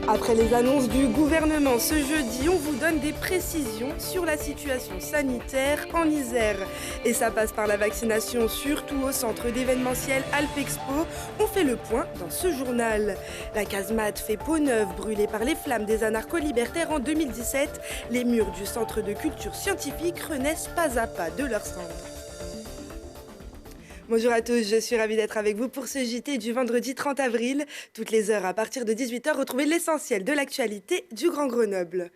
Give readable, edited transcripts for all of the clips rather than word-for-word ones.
Après les annonces du gouvernement ce jeudi, on vous donne des précisions sur la situation sanitaire en Isère. Et ça passe par la vaccination, surtout au centre d'événementiel Alpexpo. On fait le point dans ce journal. La casemate fait peau neuve, brûlée par les flammes des anarcho-libertaires en 2017. Les murs du centre de culture scientifique renaissent pas à pas de leurs cendres. Bonjour à tous, je suis ravie d'être avec vous pour ce JT du vendredi 30 avril. Toutes les heures à partir de 18h, retrouvez l'essentiel de l'actualité du Grand Grenoble.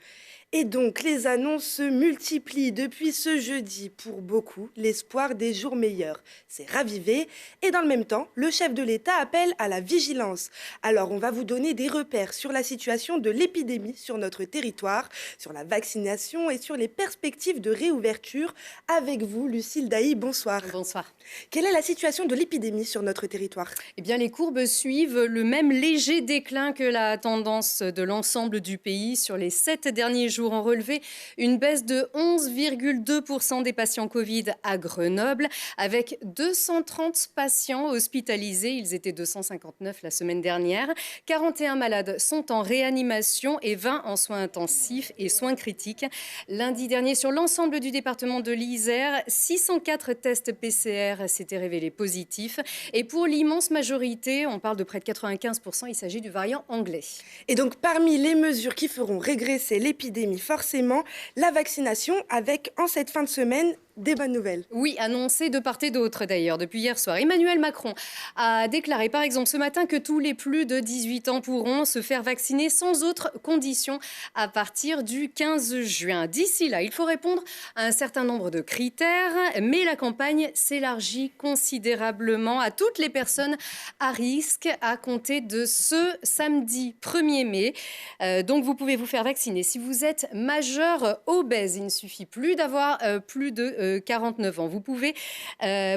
Et donc, les annonces se multiplient depuis ce jeudi. Pour beaucoup, l'espoir des jours meilleurs s'est ravivé. Et dans le même temps, le chef de l'État appelle à la vigilance. Alors, on va vous donner des repères sur la situation de l'épidémie sur notre territoire, sur la vaccination et sur les perspectives de réouverture. Avec vous, Lucille Dailly, bonsoir. Bonsoir. Quelle est la situation de l'épidémie sur notre territoire ? Eh bien, les courbes suivent le même léger déclin que la tendance de l'ensemble du pays. Sur les 7 derniers jours, on relevait une baisse de 11,2% des patients Covid à Grenoble, avec 230 patients hospitalisés. Ils étaient 259 la semaine dernière. 41 malades sont en réanimation et 20 en soins intensifs et soins critiques. Lundi dernier, sur l'ensemble du département de l'Isère, 604 tests PCR s'étaient révélés positifs. Et pour l'immense majorité, on parle de près de 95%, il s'agit du variant anglais. Et donc, parmi les mesures qui feront régresser l'épidémie, forcément, la vaccination avec, en cette fin de semaine, des bonnes nouvelles. Oui, annoncé de part et d'autre d'ailleurs depuis hier soir. Emmanuel Macron a déclaré par exemple ce matin que tous les plus de 18 ans pourront se faire vacciner sans autre condition à partir du 15 juin. D'ici là, il faut répondre à un certain nombre de critères, mais la campagne s'élargit considérablement à toutes les personnes à risque à compter de ce samedi 1er mai. Donc vous pouvez vous faire vacciner si vous êtes majeur obèse. Il ne suffit plus d'avoir plus de 49 ans. Vous pouvez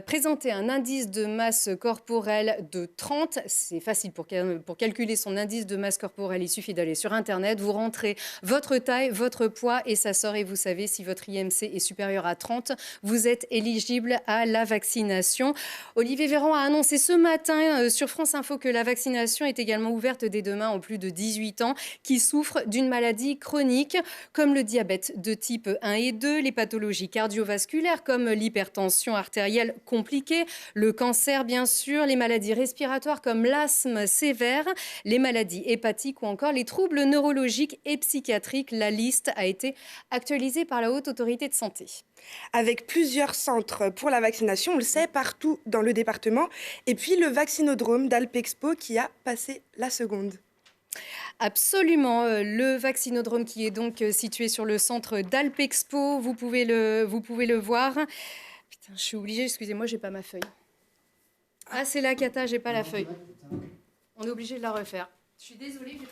présenter un indice de masse corporelle de 30. C'est facile pour calculer son indice de masse corporelle. Il suffit d'aller sur Internet, vous rentrez votre taille, votre poids et ça sort. Et vous savez, si votre IMC est supérieur à 30, vous êtes éligible à la vaccination. Olivier Véran a annoncé ce matin sur France Info que la vaccination est également ouverte dès demain aux plus de 18 ans qui souffrent d'une maladie chronique comme le diabète de type 1 et 2, les pathologies cardiovasculaires comme l'hypertension artérielle compliquée, le cancer bien sûr, les maladies respiratoires comme l'asthme sévère, les maladies hépatiques ou encore les troubles neurologiques et psychiatriques. La liste a été actualisée par la Haute Autorité de Santé. Avec plusieurs centres pour la vaccination, on le sait, partout dans le département. Et puis le vaccinodrome d'Alpexpo qui a passé la seconde. Absolument, le vaccinodrome qui est donc situé sur le centre d'Alpexpo, vous pouvez le voir. Putain, je suis obligée, excusez-moi, j'ai pas ma feuille. Ah, c'est la cata, j'ai pas la feuille. On est obligé de la refaire. Je suis désolée, j'ai pas